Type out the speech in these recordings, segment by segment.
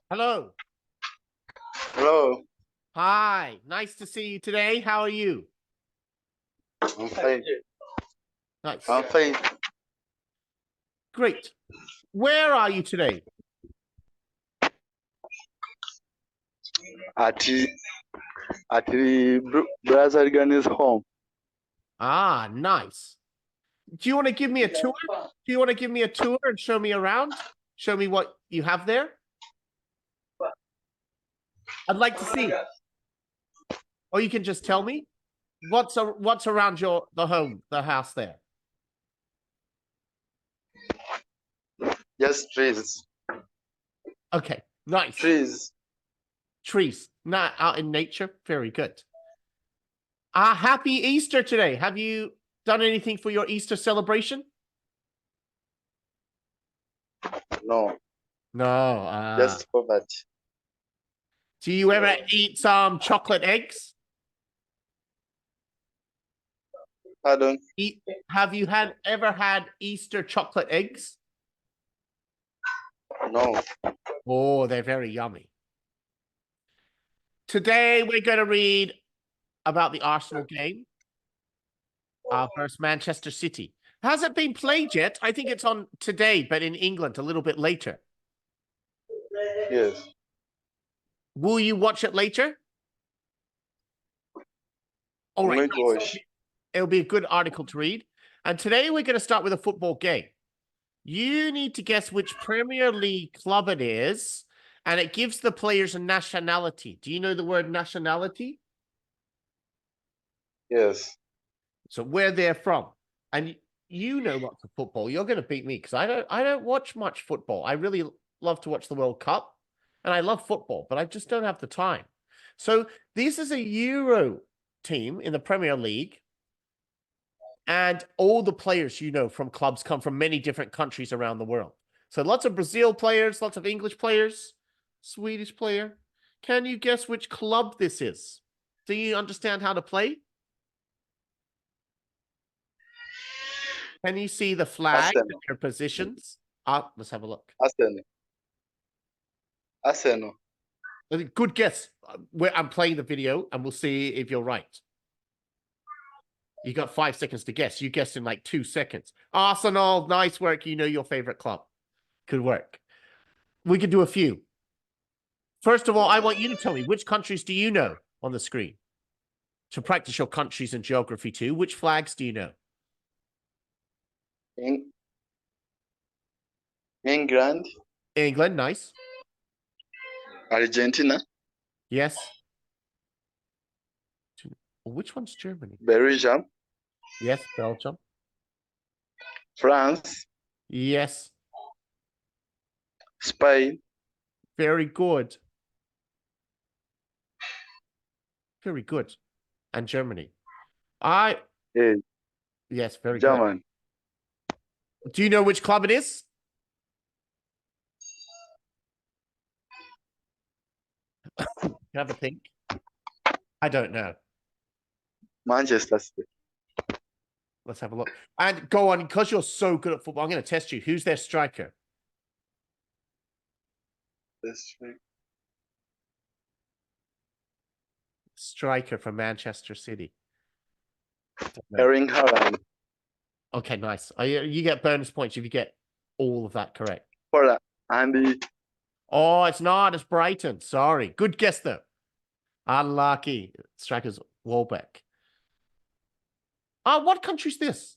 Hello. Hello, Hi. Nice to see you today. How are you? I'm fine. Nice. I'm fine. Great. Where are you today? At the brother Ghana's home. Ah, nice. Do you want to give me a tour? Do you want to give me a tour and show me around? Show me what you have there? I'd like to see. Or you can just tell me what's around the house there. Just trees. Okay, nice. Trees. Trees. Not out in nature. Very good. Happy Easter today. Have you done anything for your Easter celebration? No, No. just poverty. Do you ever eat some chocolate eggs? Pardon? Have you ever had Easter chocolate eggs? No. Oh, they're very yummy. Today we're going to read about the Arsenal game versus Manchester City. Has it been played yet? I think it's on today, but in England a little bit later. Yes. Will you watch it later? All I'm right. going to watch. It'll be a good article to read. And today we're going to start with a football game. You need to guess which Premier League club it is, and it gives the players a nationality. Do you know the word nationality? Yes. So where they're from. And you know lots of football. You're going to beat me because I don't watch much football. I really love to watch the World Cup, and I love football, but I just don't have the time. So this is a Euro team in the Premier League. And all the players you know from clubs come from many different countries around the world. So lots of Brazil players, lots of English players, Swedish player. Can you guess which club this is? Do you understand how to play? Can you see the flag and their positions? Let's have a look. Arsenal. Good guess. I'm playing the video and we'll see if you're right. You got 5 seconds to guess. You guessed in like 2 seconds. Arsenal, nice work. You know your favorite club. Good work. We could do a few. First of all, I want you to tell me which countries do you know on the screen? To practice your countries and geography too, which flags do you know? England. England, nice. Argentina. Yes. Which one's Germany? Belgium. Yes, Belgium. France. Yes. Spain. Very good. Very good. And Germany. Yes, very German. good. Do you know which club it is? Have a think. I don't know. Manchester City. Let's have a look. And go on, because you're so good at football, I'm going to test you. Who's their striker? Striker for Manchester City. Erling Haaland. Okay, nice. You get bonus points if you get all of that correct. Andy. Oh, it's not. It's Brighton. Sorry. Good guess, though. Unlucky. Striker's Wolbeck. What country's this?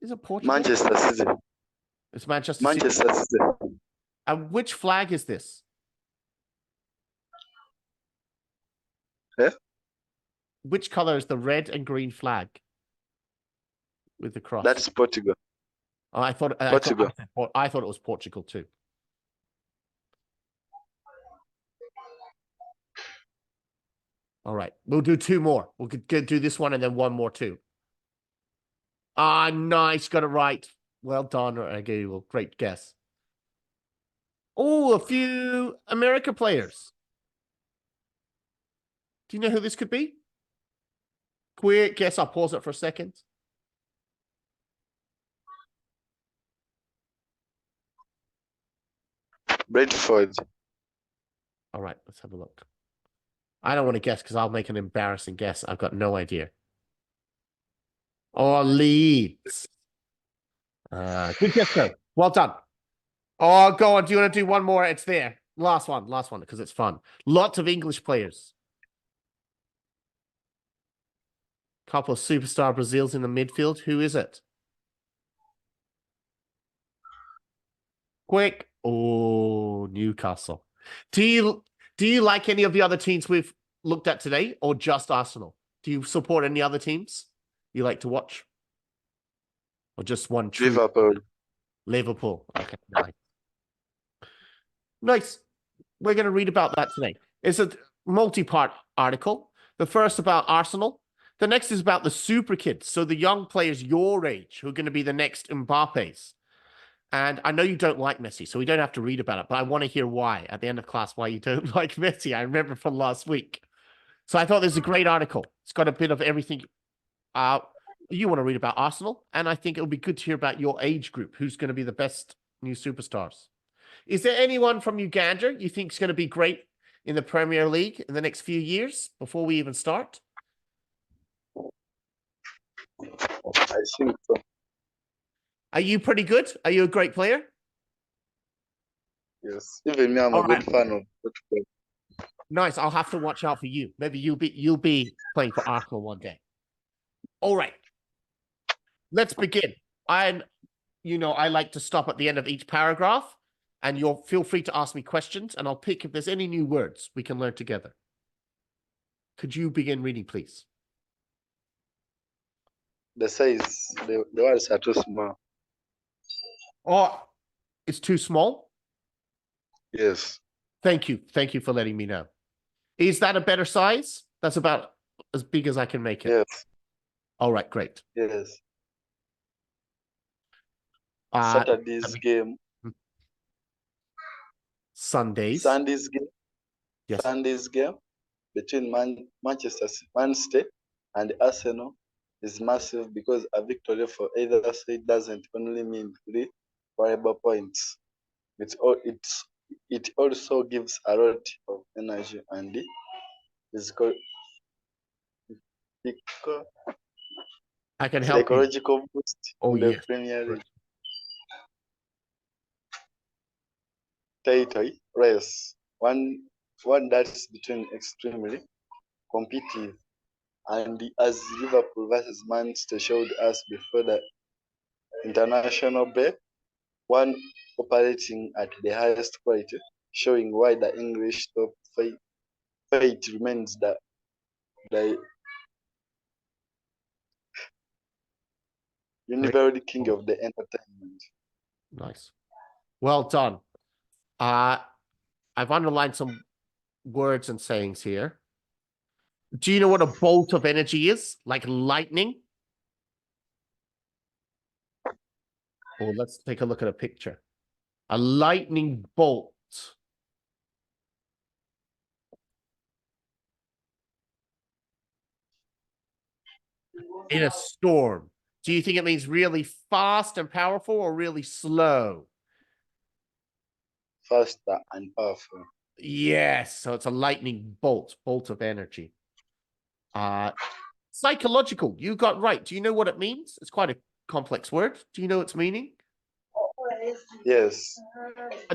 Is it Portugal? Manchester City. It's Manchester City. And which flag is this? Yeah? Which color is the red and green flag with the cross? That's Portugal. Oh, I thought it was Portugal too. All right, we'll do 2 more. We'll do this one and then 1 more too. Nice, got it right. Well done, Google. Great guess. Oh, a few America players. Do you know who this could be? Quick guess. I'll pause it for a second. Brentford. All right, let's have a look. I don't want to guess because I'll make an embarrassing guess. I've got no idea. Oh, Leeds. Good guess, though. Well done. Oh, go on. Do you want to do one more? It's there. Last one, because it's fun. Lots of English players. Couple of superstar Brazils in the midfield. Who is it? Quick. Oh, Newcastle. Do you like any of the other teams we've looked at today, or just Arsenal? Do you support any other teams you like to watch? Or just one true? Liverpool. Liverpool. Okay, nice. Nice. We're going to read about that today. It's a multi-part article. The first about Arsenal. The next is about the super kids. So the young players your age who are going to be the next Mbappes. And I know you don't like Messi, so we don't have to read about it, but I want to hear why at the end of class, why you don't like Messi. I remember from last week. So I thought this is a great article. It's got a bit of everything you want to read about Arsenal. And I think it'll be good to hear about your age group. Who's going to be the best new superstars? Is there anyone from Uganda you think is going to be great in the Premier League in the next few years before we even start? I think so. Are you pretty good? Are you a great player? Yes. Even me, I'm All a right. good fan of football. Nice. I'll have to watch out for you. Maybe you'll be playing for Arsenal one day. All right. Let's begin. I like to stop at the end of each paragraph, and you'll feel free to ask me questions, and I'll pick if there's any new words we can learn together. Could you begin reading, please? The size, the words are too small. Oh, it's too small? Yes. Thank you. Thank you for letting me know. Is that a better size? That's about as big as I can make it. Yes. All right, great. Yes. Saturday's game. Sundays. Sunday's game. Yes. Sunday's game between Manchester City and Arsenal is massive because a victory for either side doesn't only mean 3 valuable points. It also gives a lot of energy and I can help you. psychological boost in the Premier League. Title race, one that's between extremely competitive, and as Liverpool versus Manchester showed us before the international break, one operating at the highest quality, showing why the English top fate remains the universal king of the entertainment. Nice. Well done. I've underlined some words and sayings here. Do you know what a bolt of energy is? Like lightning? Oh, let's take a look at a picture. A lightning bolt. In a storm. Do you think it means really fast and powerful or really slow? Faster and powerful. Yes, so it's a lightning bolt of energy. Psychological, you got right. Do you know what it means? It's quite a complex word. Do you know its meaning? Yes.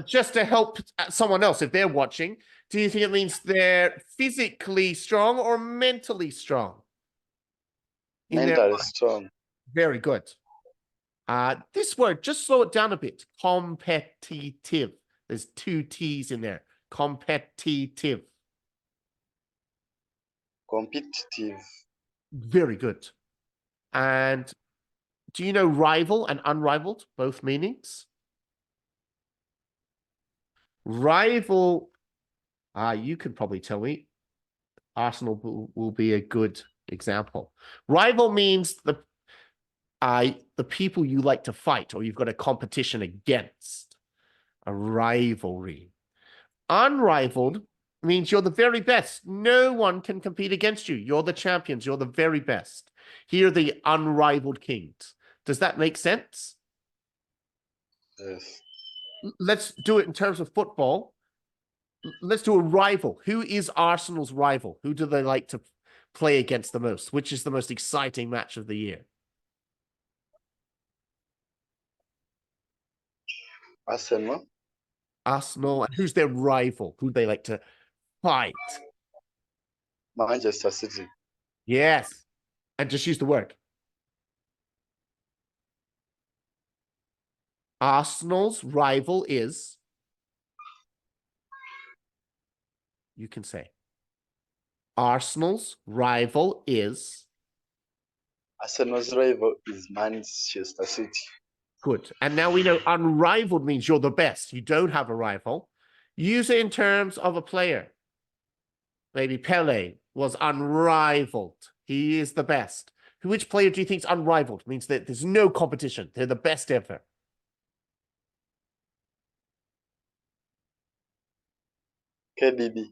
Just to help someone else, if they're watching, do you think it means they're physically strong or mentally strong? Mentally strong. Very good. This word, just slow it down a bit. Competitive. There's 2 T's in there. Competitive. Competitive. Very good. And do you know rival and unrivaled, both meanings? Rival, you could probably tell me. Arsenal will be a good example. Rival means the people you like to fight or you've got a competition against. A rivalry. Unrivaled means you're the very best. No one can compete against you. You're the champions. You're the very best. Here are the unrivaled kings. Does that make sense? Yes. let's do it in terms of football. Let's do a rival. Who is Arsenal's rival? Who do they like to play against the most? Which is the most exciting match of the year? Arsenal, Arsenal. And who's their rival? Who they like to fight? Manchester City, Yes. And just use the word. Arsenal's rival is, you can say, Arsenal's rival is, Arsenal's rival is Manchester City. good. And now we know unrivaled means you're the best. You don't have a rival. Use it in terms of a player. Maybe Pele was unrivaled. He is the best. Which player do you think is unrivaled? Means that there's no competition. They're the best ever. KDB,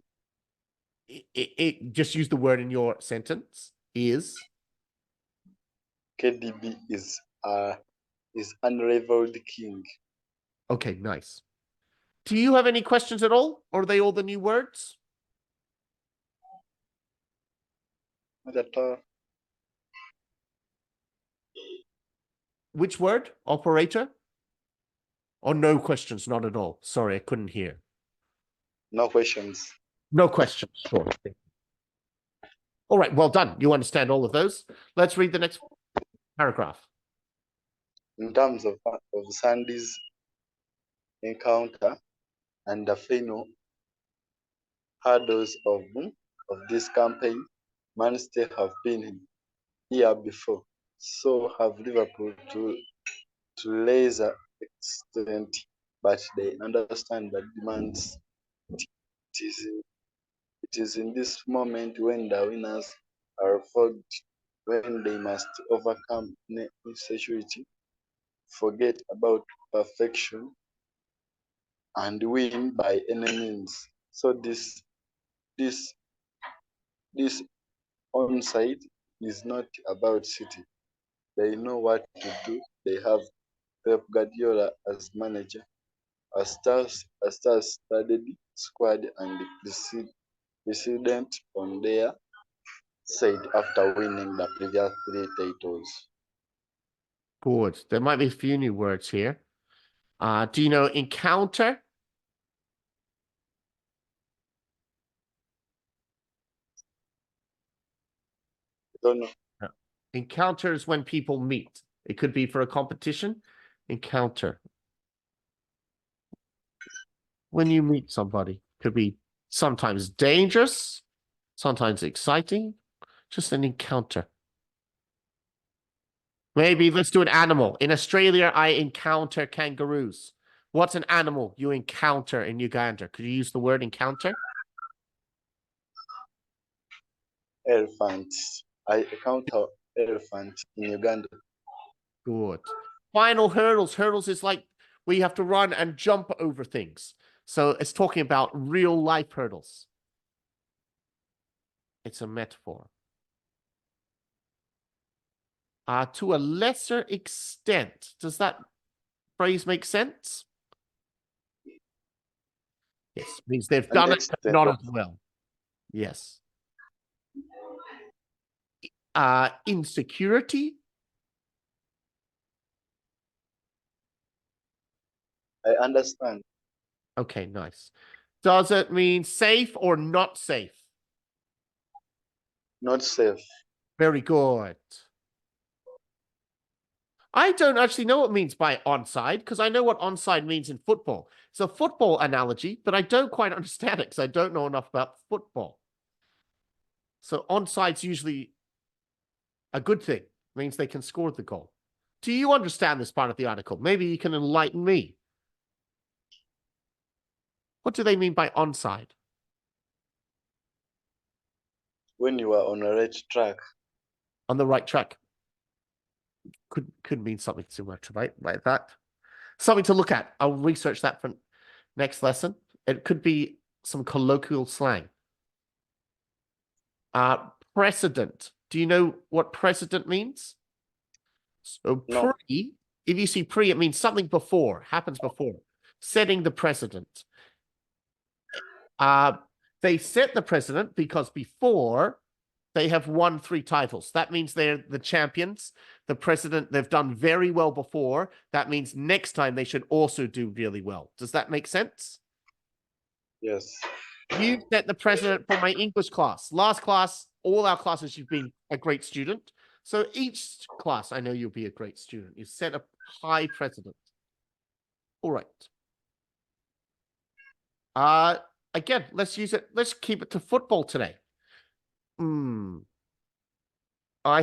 Just use the word in your sentence. Is. KDB is unrivaled king. Okay, nice. Do you have any questions at all? Or are they all the new words? Not at all. Which word? Operator? Or no questions? Not at all. Sorry, I couldn't hear. No questions. No questions. Sure. All right, well done. You understand all of those. Let's read the next paragraph. In terms of Sunday's encounter and the final hurdles of this campaign, Man City have been here before. So have Liverpool to laser extent, but they understand the demands. It is in this moment when the winners are fogged, when they must overcome insecurity, forget about perfection, and win by any means. So this this onside is not about City. They know what to do. They have Pep Guardiola as manager, a star-studded squad, and precedent on their side after winning the previous 3 titles. Good. There might be a few new words here. Do you know encounter? I don't know. No. Encounter is when people meet. It could be for a competition. Encounter. When you meet somebody, could be sometimes dangerous, sometimes exciting, just an encounter. Maybe let's do an animal. In Australia, I encounter kangaroos. What's an animal you encounter in Uganda? Could you use the word encounter? Elephants. I encounter elephants in Uganda. Good. Final hurdles. Hurdles is like where you have to run and jump over things. So it's talking about real life hurdles. It's a metaphor. To a lesser extent. Does that phrase make sense? Yes, means they've done it, but not as well. Yes. Insecurity. I understand. Okay, nice. Does it mean safe or not safe? Not safe. Very good. I don't actually know what it means by onside because I know what onside means in football. It's a football analogy, but I don't quite understand it because I don't know enough about football. So onside's usually a good thing. It means they can score the goal. Do you understand this part of the article? Maybe you can enlighten me. What do they mean by onside? When you are on a right track. On the right track. Could mean something similar to like that. Something to look at. I'll research that for next lesson. It could be some colloquial slang. Precedent. Do you know what precedent means? So No. pre, if you see pre, it means something before, happens before. setting the precedent. They set the precedent because before they have won 3 titles. That means they're the champions. The precedent, they've done very well before. That means next time they should also do really well. Does that make sense? Yes. You set the precedent for my English class. Last class, all our classes, you've been a great student. So each class, I know you'll be a great student. You set a high precedent. All right. Again, let's use it. Let's keep it to football today. I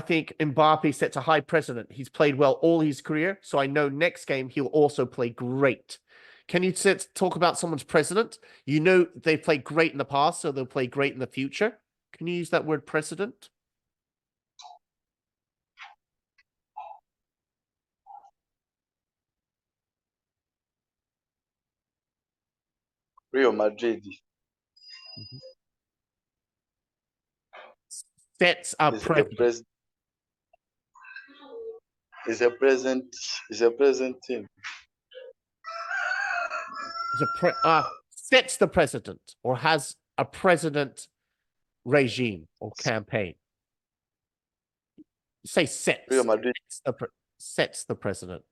think Mbappe sets a high precedent. He's played well all his career, so I know next game he'll also play great. Can you talk about someone's precedent? You know they've played great in the past, so they'll play great in the future. Can you use that word precedent? Real Madrid Sets a is a precedent. is a present team. Sets the precedent or has a precedent regime or campaign. Say sets. Real Madrid. Sets the precedent.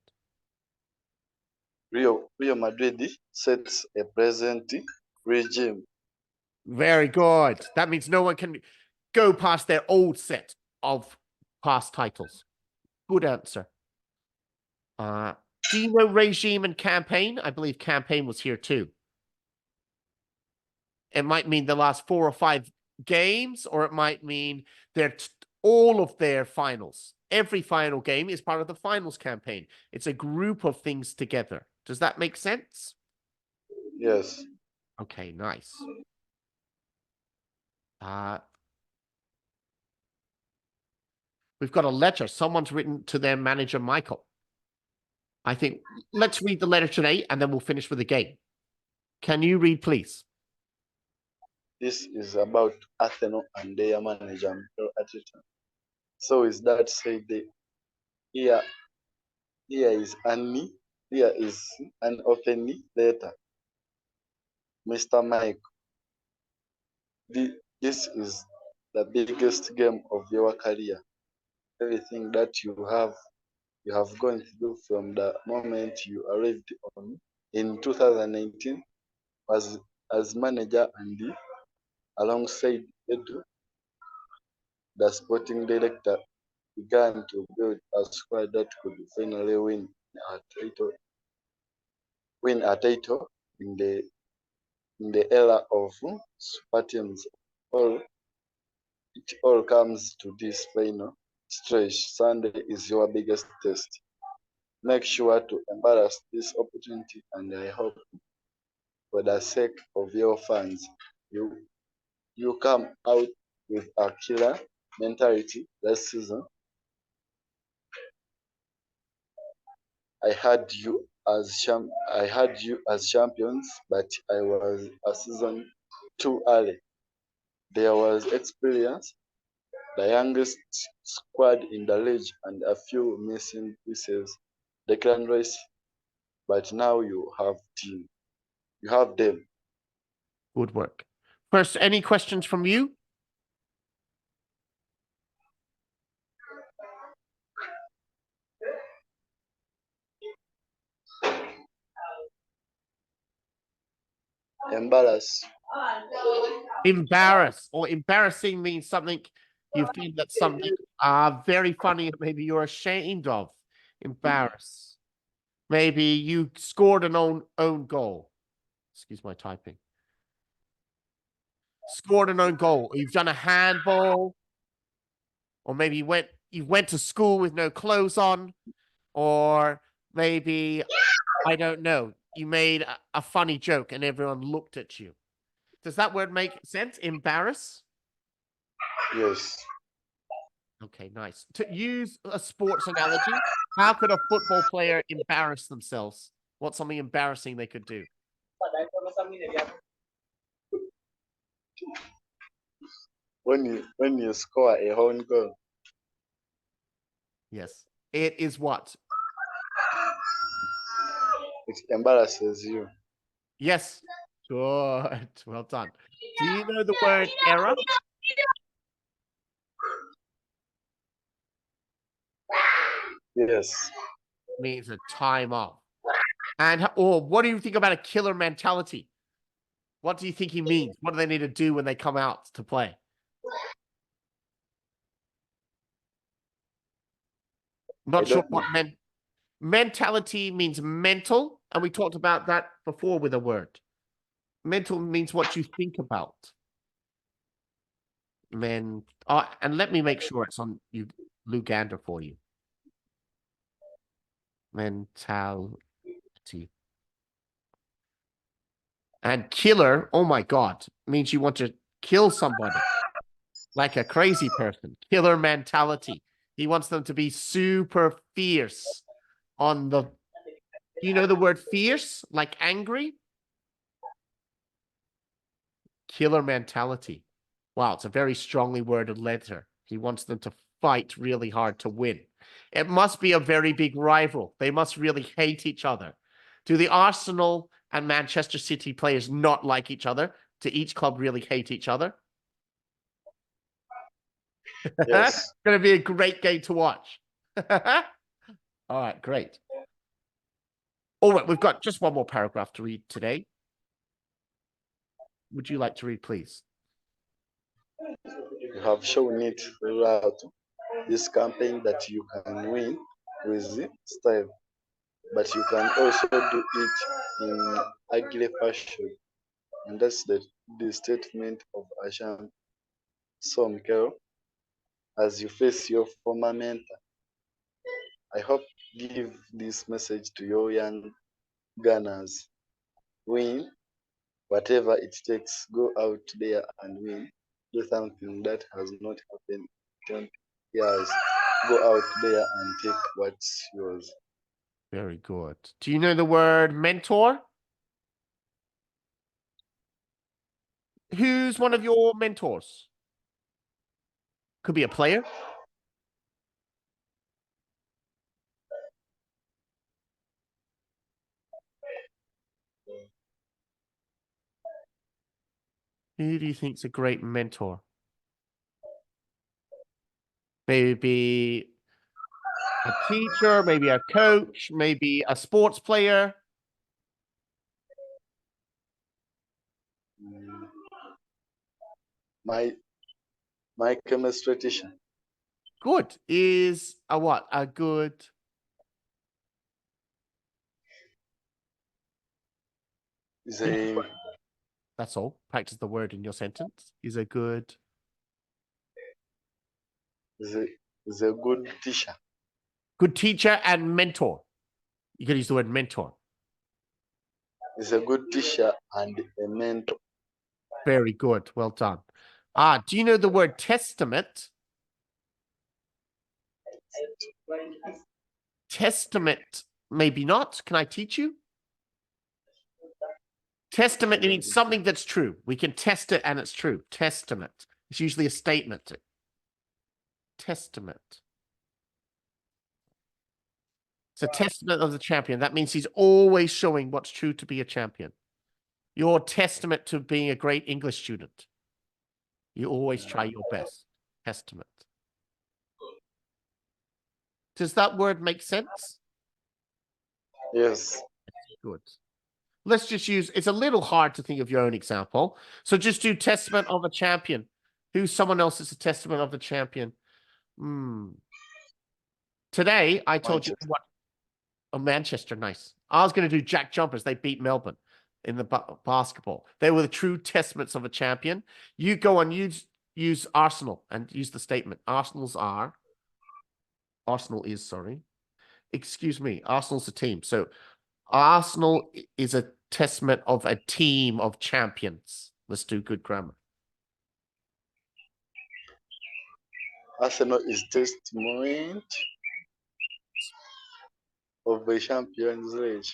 Real Madrid sets a present regime. Very good. That means no one can go past their old set of past titles. Good answer. Do you know regime and campaign? I believe campaign was here too. It might mean the last 4 or 5 games, or it might mean all of their finals. Every final game is part of the finals campaign. It's a group of things together. Does that make sense? Yes. Okay, nice. We've got a letter. Someone's written to their manager, Michael. I think let's read the letter today and then we'll finish with the game. Can you read, please? This is about Arsenal and their manager, Mikel Arteta. So is that said here is an open letter. Mr. Mike, this is the biggest game of your career. Everything that you have gone through from the moment you arrived on in 2019 as manager and alongside Edu, the sporting director, began to build a squad that could finally win a title in the era of super teams. It all comes to this final stretch. Sunday is your biggest test. Make sure to embrace this opportunity, and I hope, for the sake of your fans, you come out with a killer mentality last season. I had you as champions, but I was a season too early. There was experience, the youngest squad in the league, and a few missing pieces. Declan Rice, but now you have them. Good work. First, any questions from you? Embarrass. Embarrass or embarrassing means something you've done that's something very funny and maybe you're ashamed of. Embarrass. Maybe you scored an own goal. Excuse my typing. Scored an own goal. Or you've done a handball. Or maybe you went to school with no clothes on. Or maybe, I don't know, you made a funny joke and everyone looked at you. Does that word make sense? Embarrass? Yes. Okay, nice. To use a sports analogy, how could a football player embarrass themselves? What's something embarrassing they could do? When you score a own goal. Yes. It is what? It embarrasses you. Yes. Good. Well done. Do you know the word error? Yes. Means a time off. And or what do you think about a killer mentality? What do you think he means? What do they need to do when they come out to play? I Not sure don't know. what mentality means mental, and we talked about that before with a word. Mental means what you think about. And let me make sure it's on you, Luganda, for you. Mentality. And killer, oh my God, means you want to kill somebody like a crazy person. Killer mentality. He wants them to be super fierce on the. Do you know the word fierce? Like angry? Killer mentality. Wow, it's a very strongly worded letter. He wants them to fight really hard to win. It must be a very big rival. They must really hate each other. Do the Arsenal and Manchester City players not like each other? Do each club really hate each other? Yes. It's going to be a great game to watch. All right, great. All right, we've got just one more paragraph to read today. Would you like to read, please? You have shown it throughout this campaign that you can win with style, but you can also do it in ugly fashion. And that's the statement of Asham. So, Mikel, as you face your former mentor, I hope give this message to your young Gunners. Win whatever it takes. Go out there and win. Do something that has not happened in 20 years. Go out there and take what's yours. Very good. Do you know the word mentor? Who's one of your mentors? Could be a player. Who do you think's a great mentor? Maybe a teacher, maybe a coach, maybe a sports player. Mm, My my chemistry teacher Good is a what? A good. is a That's all. Practice the word in your sentence. Is a good. is a is a good teacher. Good teacher and mentor. You can use the word mentor. Is a good teacher and a mentor. Very good. Well done. Do you know the word testament? Testament, maybe not. Can I teach you? Testament means something that's true. We can test it and it's true. Testament. It's usually a statement. Testament. It's a testament of the champion. That means he's always showing what's true to be a champion. You're a testament to being a great English student. You always try your best. Testament. Does that word make sense? Yes. Good. Let's just use, it's a little hard to think of your own example. So just do testament of a champion. Who's someone else that's a testament of the champion? Today, I told you Manchester. what, Manchester, nice. I was going to do Jack Jumpers. They beat Melbourne in the basketball. They were the true testaments of a champion. You go and use Arsenal and use the statement. Arsenal is, sorry. Excuse me, Arsenal's a team. So Arsenal is a testament of a team of champions. Let's do good grammar. Arsenal is testament of the Champions League.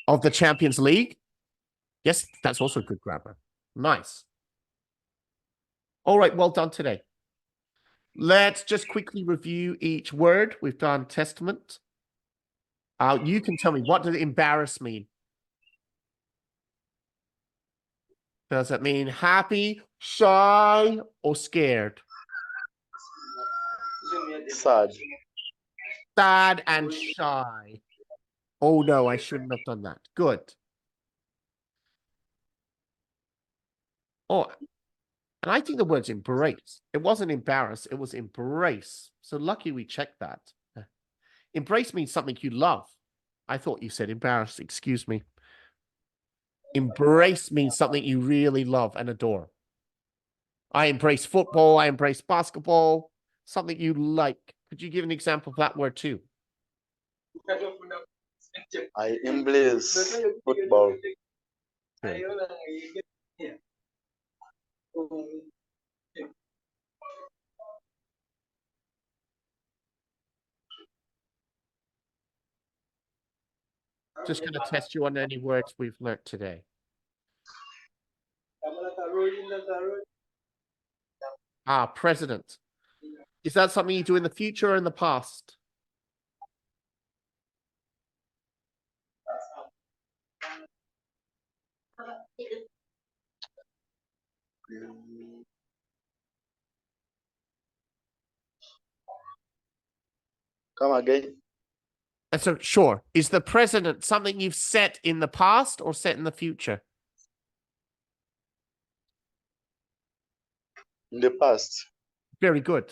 Of the Champions League? Yes, that's also good grammar. Nice. All right, well done today. Let's just quickly review each word. We've done testament, You can tell me, what does embarrass mean? Does it mean happy, shy, or scared? Sad. Sad and shy. Oh no, I shouldn't have done that. Good. Oh, and I think the word's embrace. It wasn't embarrass, it was embrace. So lucky we checked that. Embrace means something you love. I thought you said embarrass, excuse me. Embrace means something you really love and adore. I embrace football, I embrace basketball, something you like. Could you give an example of that word too? I embrace football. Very good. Just going to test you on any words we've learnt today. President. Is that something you do in the future or in the past? Come again. And so, sure. Is the president something you've set in the past or set in the future? In the past. Very good.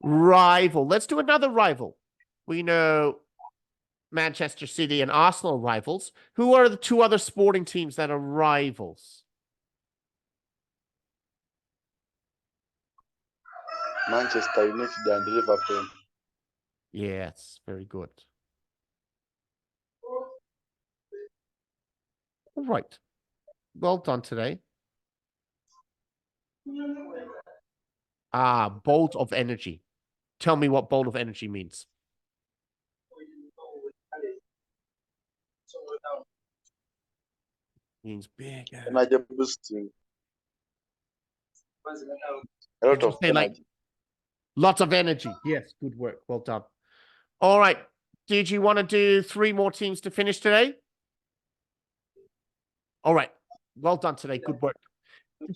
Rival. Let's do another rival. We know Manchester City and Arsenal rivals. Who are the two other sporting teams that are rivals? Manchester United and Liverpool. Yes, very good. All right. Well done today. Bolt of energy. Tell me what bolt of energy means. Means big. Energy boosting. A lot of energy. Like, lots of energy. Yes, good work. Well done. All right. Did you want to do 3 more teams to finish today? All right. Well done today. Good work.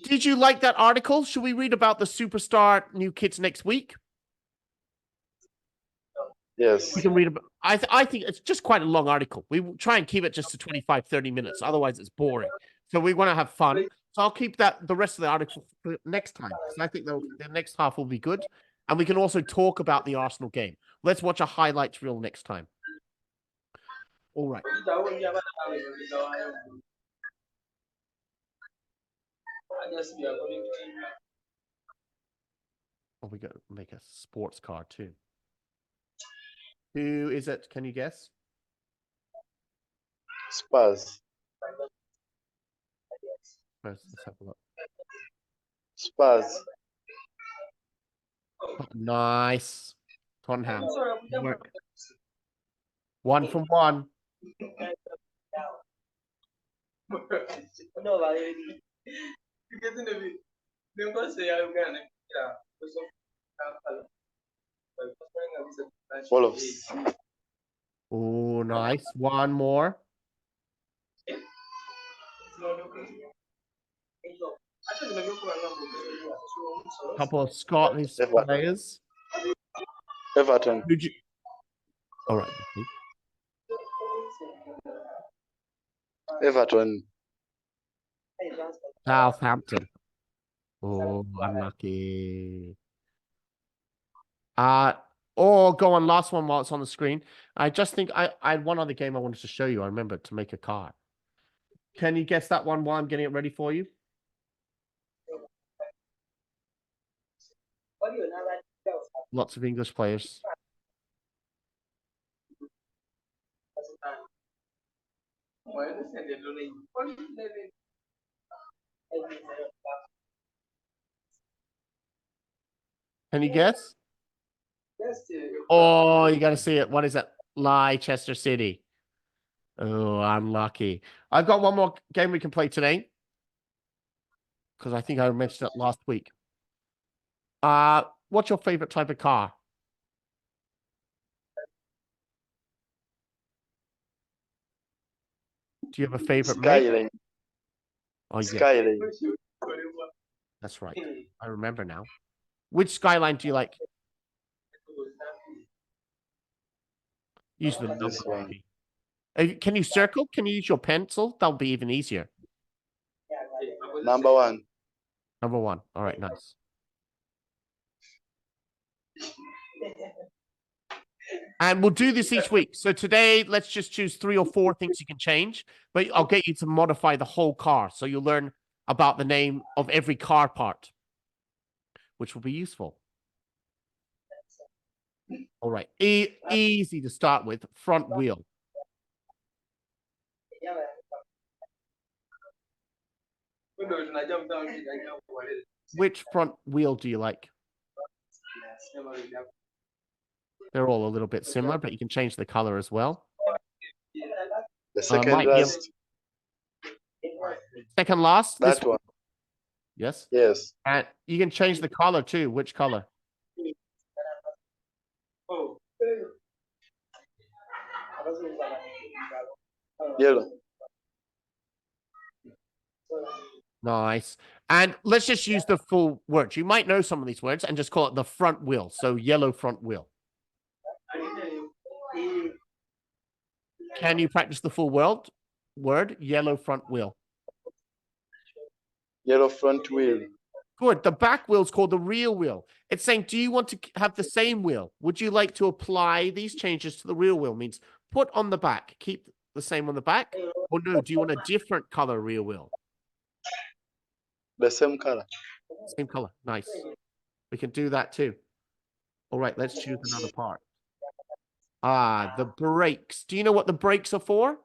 Did you like that article? Should we read about the superstar new kids next week? Yes. We can read about. I think it's just quite a long article. We will try and keep it just to 25, 30 minutes. Otherwise, it's boring. So we want to have fun. So I'll keep the rest of the article for next time. Because I think the next half will be good. And we can also talk about the Arsenal game. Let's watch a highlights reel next time. All right. Oh, we got to make a sports car too. Who is it? Can you guess? Spurs. Let's have a look. Spurs. Oh, nice. Tottenham. Good work. 1 from 1. Wolves. Oh, nice. 1 more. Couple of Scottish players. Everton. All right. Everton. Southampton. Oh, unlucky. Go on, last one while it's on the screen. I just think I had one other game I wanted to show you. I remember to make a car. Can you guess that one while I'm getting it ready for you? Lots of English players. Can you guess? Oh, you got to see it. What is it? Leicester City. Oh, unlucky. I've got one more game we can play today. Because I think I mentioned it last week. What's your favorite type of car? Do you have a favorite make? Skyline. Oh, yeah, Skyline. that's right. I remember now. Which Skyline do you like? Use the number, This one. maybe. Can you circle? Can you use your pencil? That'll be even easier. Number 1. Number 1. All right, nice. And we'll do this each week. So today, let's just choose 3 or 4 things you can change, but I'll get you to modify the whole car. So you'll learn about the name of every car part, which will be useful. All right. Easy to start with. Front wheel. Which front wheel do you like? They're all a little bit similar, but you can change the color as well. The second Might be last. second last. This That one. Yes. Yes. And you can change the color too. Which color? Yellow. Nice. And let's just use the full words. You might know some of these words and just call it the front wheel. So yellow front wheel. Can you practice the full word? Yellow front wheel. Yellow front wheel. Good. The back wheel is called the rear wheel. It's saying, do you want to have the same wheel? Would you like to apply these changes to the rear wheel? Means put on the back, keep the same on the back. Or no, do you want a different color rear wheel? The same color. Same color. Nice. We can do that too. All right, let's choose another part. The brakes. Do you know what the brakes are for?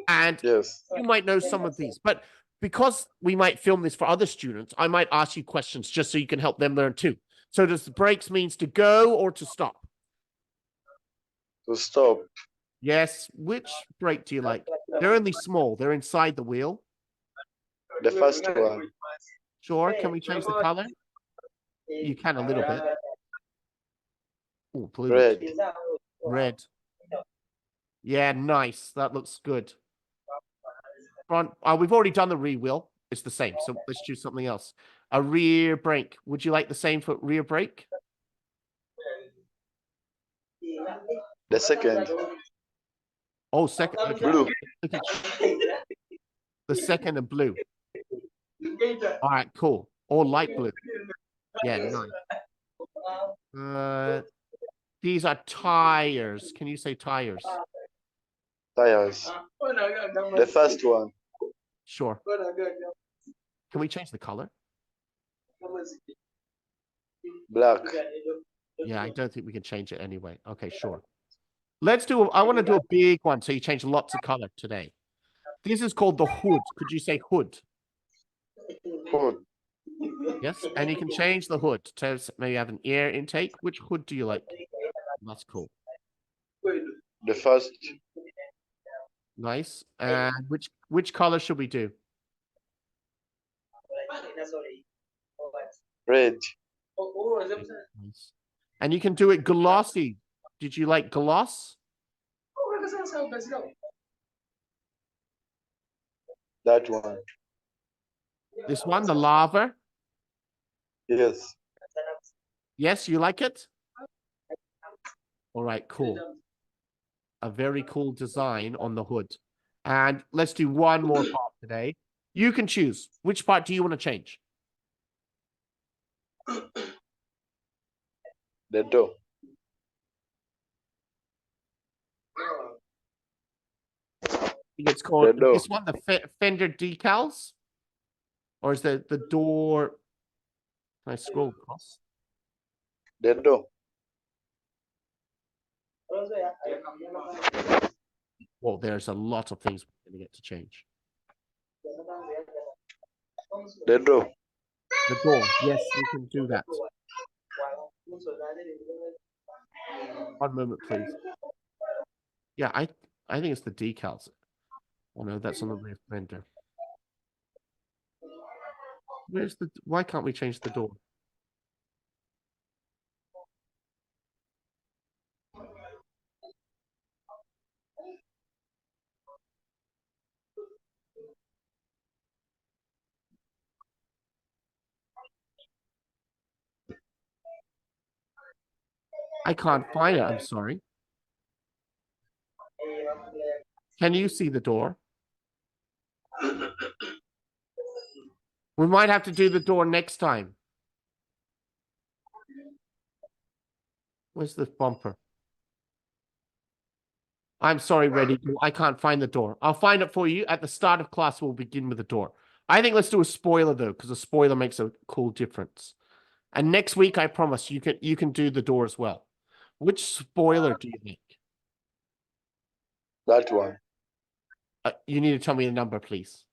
And Yes. you might know some of these, but because we might film this for other students, I might ask you questions just so you can help them learn too. So does the brakes means to go or to stop? To stop. Yes. Which brake do you like? They're only small. They're inside the wheel. The first one. Sure. Can we change the color? You can a little bit. Oh, blue. Red. Red. Yeah, nice. That looks good. Front. We've already done the rear wheel. It's the same. So let's choose something else. A rear brake. Would you like the same for rear brake? The second. Oh, second. Okay. Blue. The second and blue. All right, cool. Or light blue. Yeah, nice. These are tires. Can you say tires? Tires. The first one. Sure. Can we change the color? Black. Yeah, I don't think we can change it anyway. Okay, sure. Let's do, I want to do a big one. So you change lots of color today. This is called the hood. Could you say hood? Hood. Yes. And you can change the hood to maybe have an air intake. Which hood do you like? That's cool. The first. Nice. And which color should we do? Red. Nice. And you can do it glossy. Did you like gloss? That one. This one, the lava? Yes. Yes, you like it? All right, cool. A very cool design on the hood. And let's do one more part today. You can choose. Which part do you want to change? The door. It's called The door. this one, the fender decals? Or is the door? Can I scroll across? The door. Well, there's a lot of things we're going to get to change. The door. The door. Yes, we can do that. One moment, please. Yeah, I think it's the decals. Oh no, that's on the rear fender. Why can't we change the door? I can't find it. I'm sorry. Can you see the door? We might have to do the door next time. Where's the bumper? I'm sorry, Reddy. I can't find the door. I'll find it for you. At the start of class, we'll begin with the door. I think let's do a spoiler, though, because a spoiler makes a cool difference. And next week, I promise, you can do the door as well. Which spoiler do you think? That one. You need to tell me the number, please.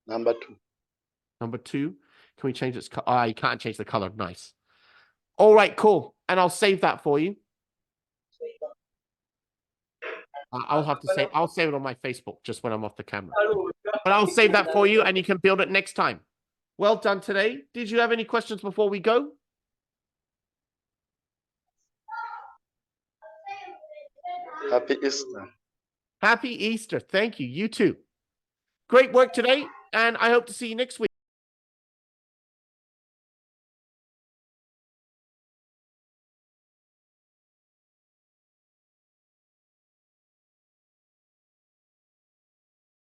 Number 2. Number 2. Can we change its color? Ah, you can't change the color. Nice. All right, cool. And I'll save that for you. I'll save it on my Facebook just when I'm off the camera. But I'll save that for you and you can build it next time. Well done today. Did you have any questions before we go? Happy Easter. Happy Easter. Thank you. You too. Great work today. And I hope to see you next week.